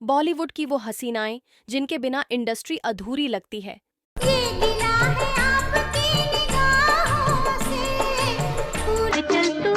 बॉलीवुड की वो हसीनाएं जिनके बिना इंडस्ट्री अधूरी लगती है। ये गिला है आपकी निगाहों से। चल तू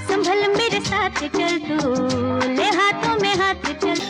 संभल मेरे साथ चल तू, ले हाथों में हाथ चल।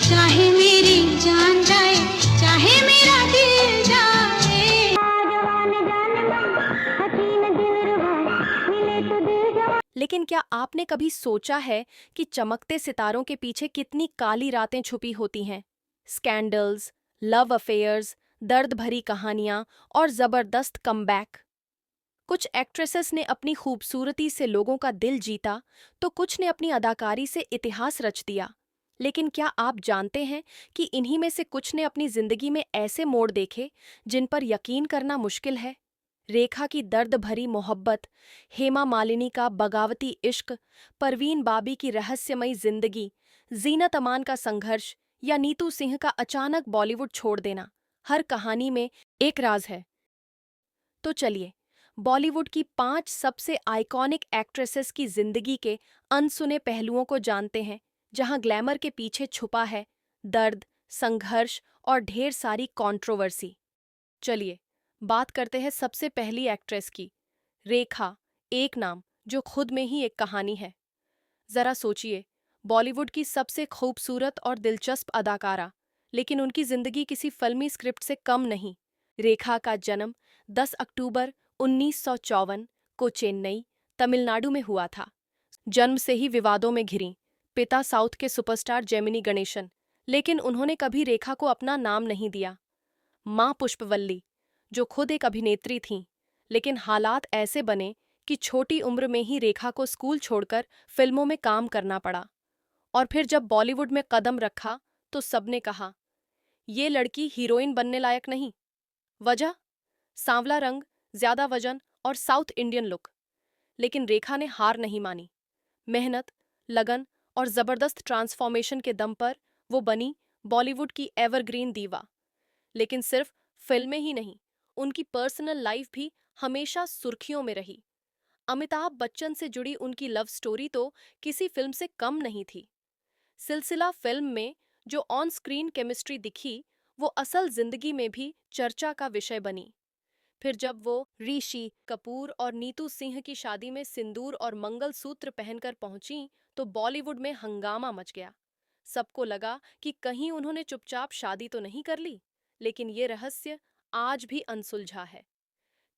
चाहे मेरी जान जाए, चाहे मेरा दिल जाए। जवान जान मन, हसीन दिलरुबा, मिले तो दिल जवान। लेकिन क्या आपने कभी सोचा है कि चमकते सितारों के पीछे कितनी काली रातें छुपी होती हैं? स्कैंडल्स, लव अफेयर्स, दर्द भरी कहानियां और जबरदस्त कमबैक। कुछ एक्ट्रेसेस ने अपनी खूबसूरती से लोगों का दिल जीता, तो कुछ ने अपनी अदाकारी से इतिहास रच दिया। लेकिन क्या आप जानते हैं कि इन्हीं में से कुछ ने अपनी जिंदगी में ऐसे मोड़ देखे जिन पर यकीन करना मुश्किल है? रेखा की दर्द भरी मोहब्बत, हेमा मालिनी का बगावती इश्क, परवीन बाबी की रहस्यमयी जिंदगी, जीनत अमान का संघर्ष या नीतू सिंह का अचानक बॉलीवुड छोड़ देना, हर कहानी में एक राज है। तो चलिए, बॉलीवुड की 5 सबसे आइकॉनिक एक्ट्रेसेस की जिंदगी के अनसुने पहलुओं को जानते हैं, जहां ग्लैमर के पीछे छुपा है दर्द, संघर्ष और ढेर सारी कंट्रोवर्सी। चलिए, बात करते हैं सबसे पहली एक्ट्रेस की, रेखा, एक नाम जो खुद में ही एक कहानी है। जरा सोचिए, बॉलीवुड की सबसे खूबसूरत और दिलचस्प अदाकारा, लेकिन उनकी जिंदगी किसी फिल्मी स्क्रिप्ट से कम नहीं। रेखा का जन्म 10 अक्टूबर 1954 को चेन्नई, तमिलनाडु में हुआ था। जन्म से ही विवादों में घिरीं, पिता साउथ के सुपरस्टार जेमिनी गणेशन, लेकिन उन्होंने कभी रेखा को अपना नाम नहीं दिया। मां पुष्पवल्ली, जो खुद एक अभिनेत्री थीं, लेकिन हालात ऐसे बने कि छोटी उम्र में ही रेखा को स्कूल छोड़कर फिल्मों में काम करना पड़ा। और फिर जब बॉलीवुड में कदम रखा तो सबने कहा, ये लड़की हीरोइन बनने लायक नहीं। वजह? सांवला रंग, ज्यादा वजन और साउथ इंडियन लुक। लेकिन रेखा ने हार नहीं मानी। मेहनत, लगन और जबरदस्त ट्रांसफॉर्मेशन के दम पर वो बनी बॉलीवुड की एवरग्रीन दीवा। लेकिन सिर्फ फिल्में ही नहीं, उनकी पर्सनल लाइफ भी हमेशा सुर्खियों में रही। अमिताभ बच्चन से जुड़ी उनकी लव स्टोरी तो किसी फिल्म से कम नहीं थी। सिलसिला फिल्म में जो ऑन स्क्रीन केमिस्ट्री दिखी, वो असल जिंदगी में भी चर्चा का विषय बनी। फिर जब वो ऋषि कपूर और नीतू सिंह की शादी में सिंदूर और मंगलसूत्र पहनकर पहुंची, तो बॉलीवुड में हंगामा मच गया। सबको लगा कि कहीं उन्होंने चुपचाप शादी तो नहीं कर ली, लेकिन ये रहस्य आज भी अनसुलझा है।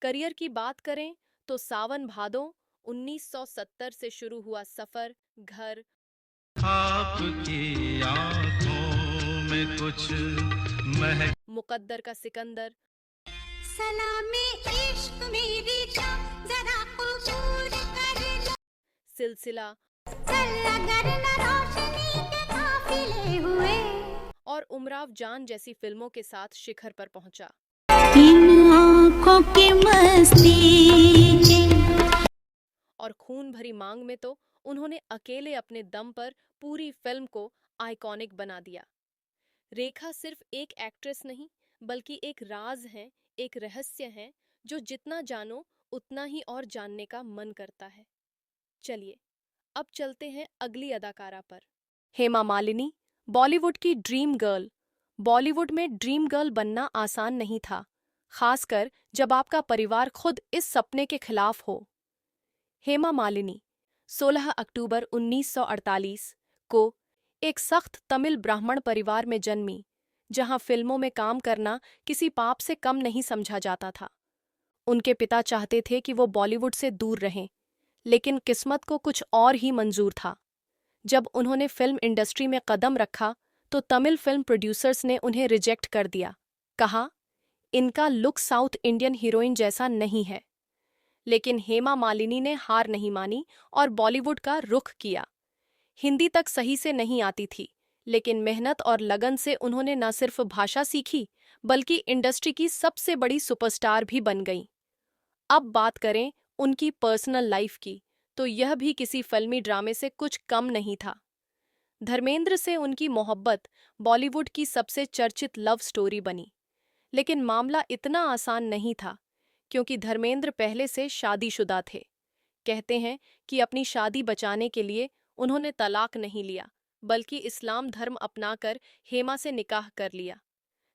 करियर की बात करें तो सावन भादो 1970 से शुरू हुआ सफर घर, आपकी आंखों में कुछ महक। मुकद्दर का सिकंदर, सलामी इश्क मेरी जान, जरा कबूल कर लो। सिलसिला चल अगर न रोशनी के काफिले हुए। और उमराव जान जैसी फिल्मों के साथ शिखर पर पहुंचा। इन आँखों की मस्ती के। और खून भरी मांग में तो उन्होंने अकेले अपने दम पर पूरी फिल्म को आइकॉनिक बना दिया। रेखा सिर्फ एक एक्ट्रेस नहीं, बल्कि एक राज है, एक रहस्य है, जो जितना जानो उतना ही और जानने का मन करता है। चलिए, अब चलते हैं अगली अदाकारा पर। हेमा मालिनी, बॉलीवुड की ड्रीम गर्ल। बॉलीवुड में ड्रीम गर्ल बनना आसान नहीं था, खासकर जब आपका परिवार खुद इस सपने के खिलाफ हो। हेमा मालिनी 16 अक्टूबर 1948 को एक सख्त तमिल ब्राह्मण परिवार में जन्मी, जहां फिल्मों में काम करना किसी पाप से कम नहीं समझा जाता था। उनके पिता चाहते थे कि वो बॉलीवुड से दूर रहें, लेकिन किस्मत को कुछ और ही मंजूर था। जब उन्होंने फिल्म इंडस्ट्री में कदम रखा, तो तमिल फिल्म प्रोड्यूसर्स ने उन्हें रिजेक्ट कर दिया। कहा, इनका लुक साउथ इंडियन हीरोइन जैसा नहीं है। लेकिन हेमा मालिनी ने हार नहीं मानी और बॉलीवुड का रुख किया। हिंदी तक सही से नहीं आती थी, लेकिन मेहनत और लगन से उन्होंने न सिर्फ भाषा सीखी, बल्कि इंडस्ट्री की सबसे बड़ी सुपरस्टार भी बन गईं। अब बात करें उनकी पर्सनल लाइफ की, तो यह भी किसी फिल्मी ड्रामे से कुछ कम नहीं था। धर्मेंद्र से उनकी मोहब्बत बॉलीवुड की सबसे चर्चित लव स्टोरी बनी। लेकिन मामला इतना आसान नहीं था, क्योंकि धर्मेंद्र पहले से शादीशुदा थे। कहते हैं कि अपनी शादी बचाने के लिए उन्होंने तलाक नहीं लिया, बल्कि इस्लाम धर्म अपनाकर हेमा से निकाह कर लिया।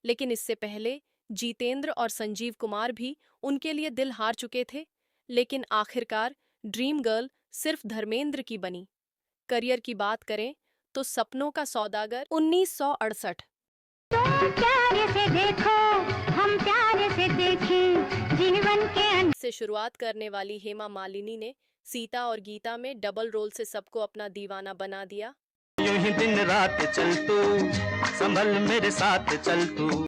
लेकिन इससे पहले जितेंद्र और संजीव कुमार भी उनके लिए दिल हार चुके थे। लेकिन आखिरकार ड्रीम गर्ल सिर्फ धर्मेंद्र की बनी। करियर की बात करें तो सपनों का सौदागर 1968 तुम प्यार से देखो, हम प्यार से देखें जीवन के से शुरुआत करने वाली हेमा मालिनी ने सीता और गीता में डबल रोल से सबको अपना दीवाना बना दिया। यूं ही दिन रात चल तू, संभल मेरे साथ चल तू।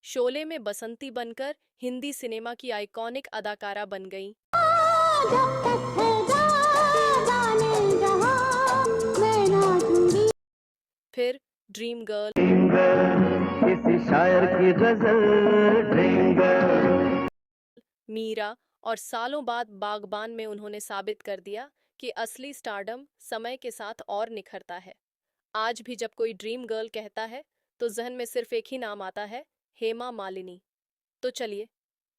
शोले में बसंती बनकर हिंदी सिनेमा की आइकॉनिक अदाकारा बन गईं। जब तक है जाने जहां मैं ना दूंगी। फिर ड्रीम गर्ल, किसी शायर की गजल, ड्रीम गर्ल। मीरा और सालों बाद बागबान में उन्होंने साबित कर दिया कि असली स्टारडम समय के साथ और निखरता है। आज भी जब कोई ड्रीम गर्ल कहता है तो जहन में सिर्फ एक ही नाम आता है, हेमा मालिनी। तो चलिए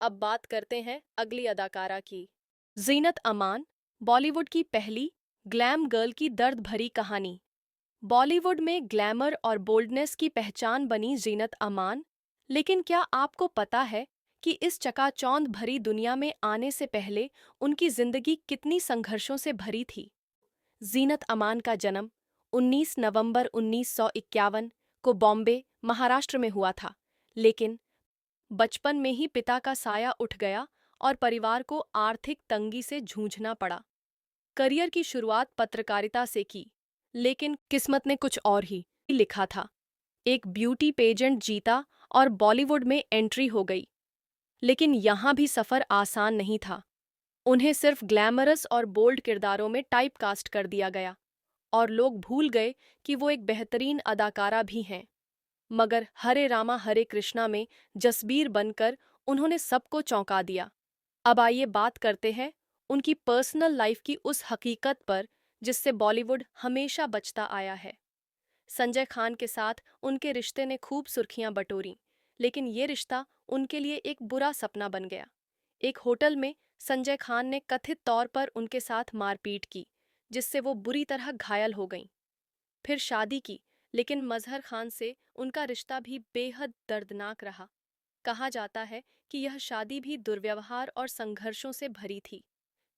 अब बात करते हैं अगली अदाकारा की। जीनत अमान, बॉलीवुड की पहली ग्लैम गर्ल की दर्द भरी कहानी। बॉलीवुड में ग्लैमर और बोल्डनेस की पहचान बनी जीनत अमान। लेकिन क्या आपको पता है कि इस चकाचौंध भरी दुनिया में आने से पहले उनकी जिंदगी कितनी संघर्षों से भरी थी? जीनत अमान का जन्म 19 नवंबर 1951 को बॉम्बे, महाराष्ट्र में हुआ था। लेकिन बचपन में ही पिता का साया उठ गया और परिवार को आर्थिक तंगी से जूझना पड़ा। करियर की शुरुआत पत्रकारिता से की, लेकिन किस्मत ने कुछ और ही लिखा था। एक ब्यूटी पेजेंट जीता और बॉलीवुड में एंट्री हो गई। लेकिन यहाँ भी सफ़र आसान नहीं था। उन्हें सिर्फ ग्लैमरस और बोल्ड किरदारों में टाइपकास्ट कर दिया गया और लोग भूल गए कि वो एक बेहतरीन अदाकारा भी हैं। मगर हरे रामा हरे कृष्णा में जसबीर बनकर उन्होंने सबको चौंका दिया। अब आइए बात करते हैं उनकी पर्सनल लाइफ की उस हकीकत पर जिससे बॉलीवुड हमेशा बचता आया है। संजय खान के साथ उनके रिश्ते ने खूब सुर्खियां बटोरी, लेकिन ये रिश्ता उनके लिए एक बुरा सपना बन गया। एक होटल में संजय खान ने कथित तौर पर उनके साथ मारपीट की, जिससे वो बुरी तरह घायल हो गईं। फिर शादी की, लेकिन मजहर खान से उनका रिश्ता भी बेहद दर्दनाक रहा। कहा जाता है कि यह शादी भी दुर्व्यवहार और संघर्षों से भरी थी।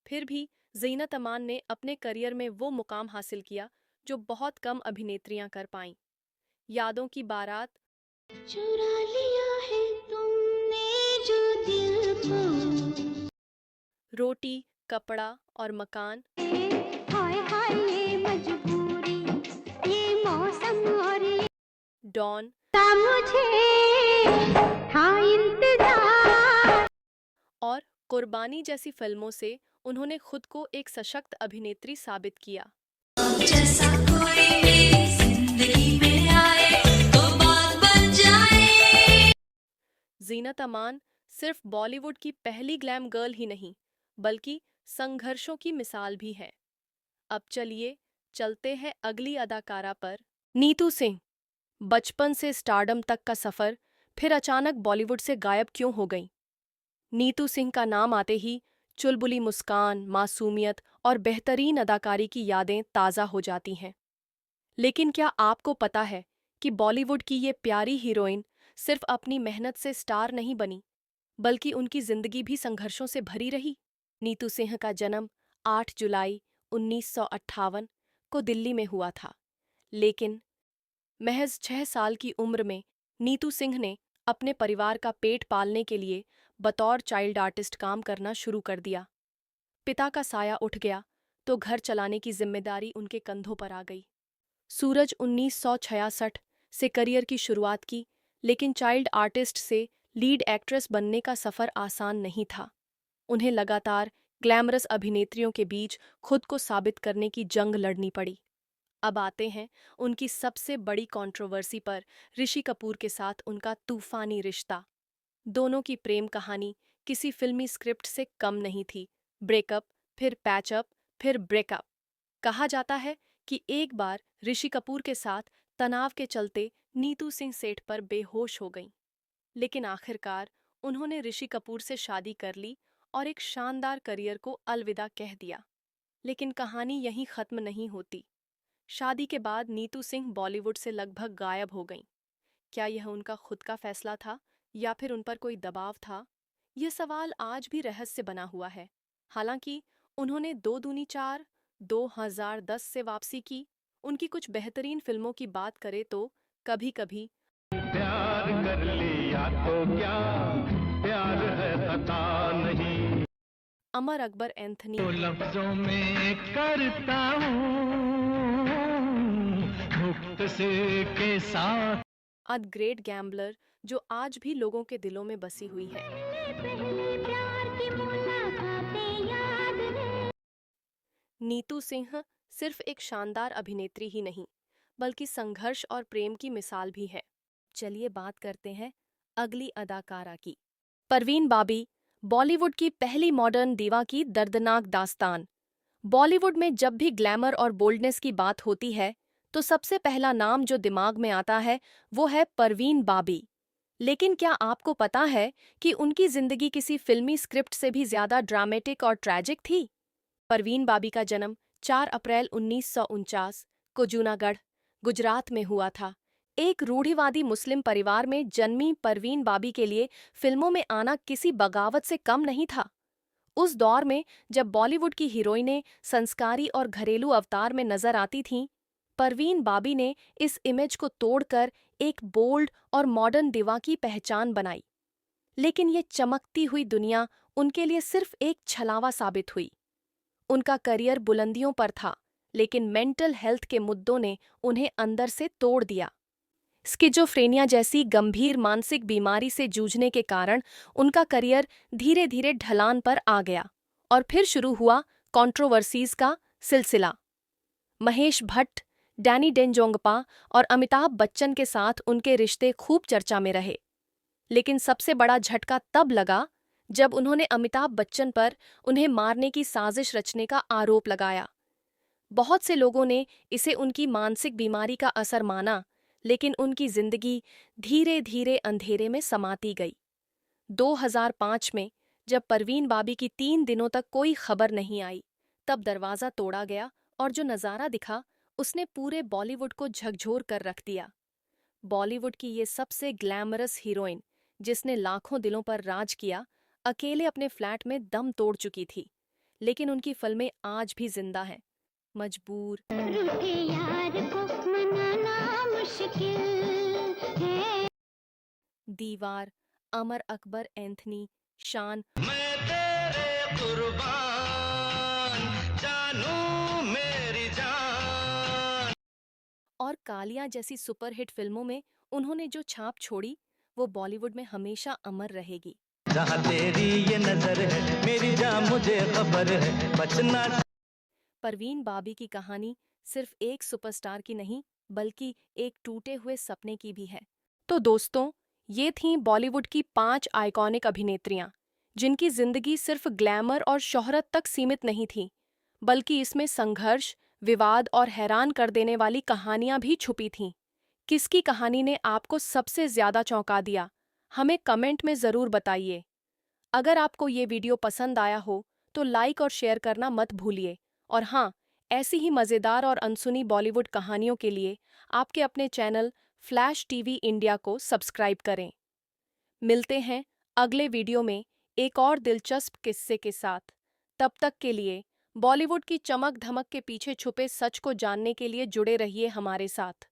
फिर भी जीनत अमान ने अपने करियर में वो मुकाम हासिल किया जो बहुत कम अभिनेत्रियां कर पाईं। यादों की बारात, चुरा लिया है तुमने जो दिल को, रोटी, कपड़ा और मकान, हाय हाय ये मजबूरी, ये मौसम और ये डॉन का मुझे था इंतजार। और कुर्बानी जैसी फिल्मों से उन्होंने खुद को एक सशक्त अभिनेत्री साबित किया। जैसा कोई मेरी जिंदगी में आए तो बात बन जाए। जीनत अमान सिर्फ बॉलीवुड की पहली ग्लैम गर्ल ही नहीं, बल्कि संघर्षों की मिसाल भी है। अब चलिए चलते हैं अगली अदाकारा पर। नीतू सिंह, बचपन से स्टारडम तक का सफर, फिर अचानक बॉलीवुड से गायब क्यों हो गईं? नीतू सिंह का नाम आते ही चुलबुली मुस्कान, मासूमियत और बेहतरीन अदाकारी की यादें ताज़ा हो जाती हैं। लेकिन क्या आपको पता है कि बॉलीवुड की ये प्यारी हीरोइन सिर्फ अपनी मेहनत से स्टार नहीं बनी, बल्कि उनकी जिंदगी भी संघर्षों से भरी रही? नीतू सिंह का जन्म 8 जुलाई 1958 को दिल्ली में हुआ था। लेकिन महज 6 साल की उम्र में नीतू सिंह ने अपने परिवार का पेट पालने के लिए बतौर चाइल्ड आर्टिस्ट काम करना शुरू कर दिया। पिता का साया उठ गया तो घर चलाने की जिम्मेदारी उनके कंधों पर आ गई। सूरज 1966 से करियर की शुरुआत की, लेकिन चाइल्ड आर्टिस्ट से लीड एक्ट्रेस बनने का सफ़र आसान नहीं था। उन्हें लगातार ग्लैमरस अभिनेत्रियों के बीच खुद को साबित करने की जंग लड़नी पड़ी। अब आते हैं उनकी सबसे बड़ी कंट्रोवर्सी पर, ऋषि कपूर के साथ उनका तूफानी रिश्ता। दोनों की प्रेम कहानी किसी फिल्मी स्क्रिप्ट से कम नहीं थी। ब्रेकअप, फिर पैचअप, फिर ब्रेकअप। कहा जाता है कि एक बार ऋषि कपूर के साथ तनाव के चलते नीतू सिंह सेट पर बेहोश हो गईं। लेकिन आखिरकार उन्होंने ऋषि कपूर से शादी कर ली और एक शानदार करियर को अलविदा कह दिया। लेकिन कहानी यहीं खत्म नहीं होती। शादी के बाद नीतू सिंह बॉलीवुड से लगभग गायब हो गईं। क्या यह उनका खुद का फैसला था या फिर उन पर कोई दबाव था? यह सवाल आज भी रहस्य बना हुआ है। हालांकि उन्होंने 2 दूनी 4, 2010 से वापसी की। उनकी कुछ बेहतरीन फिल्मों की बात करें तो कभी कभी, प्यार कर लिया तो क्या, प्यार है खता नहीं, अमर अकबर एंथनी, तो लफ्जों में करता हूँ मुक्त से के साथ। अ ग्रेट गैम्बलर, जो आज भी लोगों के दिलों में बसी हुई है। पहले प्यार की मुलाकातें याद है। नीतू सिंह सिर्फ एक शानदार अभिनेत्री ही नहीं, बल्कि संघर्ष और प्रेम की मिसाल भी है। चलिए बात करते हैं अगली अदाकारा की। परवीन बाबी, बॉलीवुड की पहली मॉडर्न दीवा की दर्दनाक दास्तान। बॉलीवुड में जब भी ग्लैमर और बोल्डनेस की बात होती है, तो सबसे पहला नाम जो दिमाग में आता है वो है परवीन बाबी। लेकिन क्या आपको पता है कि उनकी जिंदगी किसी फिल्मी स्क्रिप्ट से भी ज्यादा ड्रामेटिक और ट्रैजिक थी? परवीन बाबी का जन्म 4 अप्रैल 1949 को जूनागढ़, गुजरात में हुआ था। एक रूढ़िवादी मुस्लिम परिवार में जन्मी परवीन बाबी के लिए फिल्मों में आना किसी बगावत से कम नहीं था। उस दौर में जब बॉलीवुड की हीरोइनें संस्कारी और घरेलू अवतार में नजर आती थीं, परवीन बाबी ने इस इमेज को तोड़कर एक बोल्ड और मॉडर्न दिवा की पहचान बनाई। लेकिन ये चमकती हुई दुनिया उनके लिए सिर्फ एक छलावा साबित हुई। उनका करियर बुलंदियों पर था, लेकिन मेंटल हेल्थ के मुद्दों ने उन्हें अंदर से तोड़ दिया। स्किज़ोफ्रेनिया जैसी गंभीर मानसिक बीमारी से जूझने के कारण उनका करियर धीरे धीरे ढलान पर आ गया और फिर शुरू हुआ कंट्रोवर्सीज का सिलसिला। महेश भट्ट, डैनी डेंजोंगपा और अमिताभ बच्चन के साथ उनके रिश्ते खूब चर्चा में रहे। लेकिन सबसे बड़ा झटका तब लगा जब उन्होंने अमिताभ बच्चन पर उन्हें मारने की साजिश रचने का आरोप लगाया। बहुत से लोगों ने इसे उनकी मानसिक बीमारी का असर माना, लेकिन उनकी जिंदगी धीरे धीरे अंधेरे में समाती गई। 2005 में जब परवीन बाबी की 3 दिनों तक कोई खबर नहीं आई, तब दरवाजा तोड़ा गया और जो नज़ारा दिखा उसने पूरे बॉलीवुड को झकझोर कर रख दिया। बॉलीवुड की ये सबसे ग्लैमरस हीरोइन, जिसने लाखों दिलों पर राज किया, अकेले अपने फ्लैट में दम तोड़ चुकी थी। लेकिन उनकी फिल्में आज भी जिंदा हैं। मजबूर, रूठे यार को मनाना मुश्किल है। दीवार, अमर अकबर एंथनी, शान मैं तेरे कुर्बान, जानू मेरी जान। और कालिया जैसी सुपरहिट फिल्मों में उन्होंने जो छाप छोड़ी, वो बॉलीवुड में हमेशा अमर रहेगी। जहाँ तेरी ये नजर है मेरी जान, मुझे खबर है बचना। परवीन बाबी की कहानी सिर्फ एक सुपरस्टार की नहीं, बल्कि एक टूटे हुए सपने की भी है। तो दोस्तों, ये थीं बॉलीवुड की 5 आइकॉनिक अभिनेत्रियां, जिनकी जिंदगी सिर्फ ग्लैमर और शोहरत तक सीमित नहीं थी, बल्कि इसमें संघर्ष, विवाद और हैरान कर देने वाली कहानियां भी छुपी थीं। किसकी कहानी ने आपको सबसे ज्यादा चौंका दिया? हमें कमेंट में जरूर बताइए। अगर आपको ये वीडियो पसंद आया हो तो लाइक और शेयर करना मत भूलिए। और हाँ, ऐसी ही मज़ेदार और अनसुनी बॉलीवुड कहानियों के लिए आपके अपने चैनल फ्लैश टीवी इंडिया को सब्सक्राइब करें। मिलते हैं अगले वीडियो में एक और दिलचस्प किस्से के साथ। तब तक के लिए बॉलीवुड की चमक धमक के पीछे छुपे सच को जानने के लिए जुड़े रहिए हमारे साथ।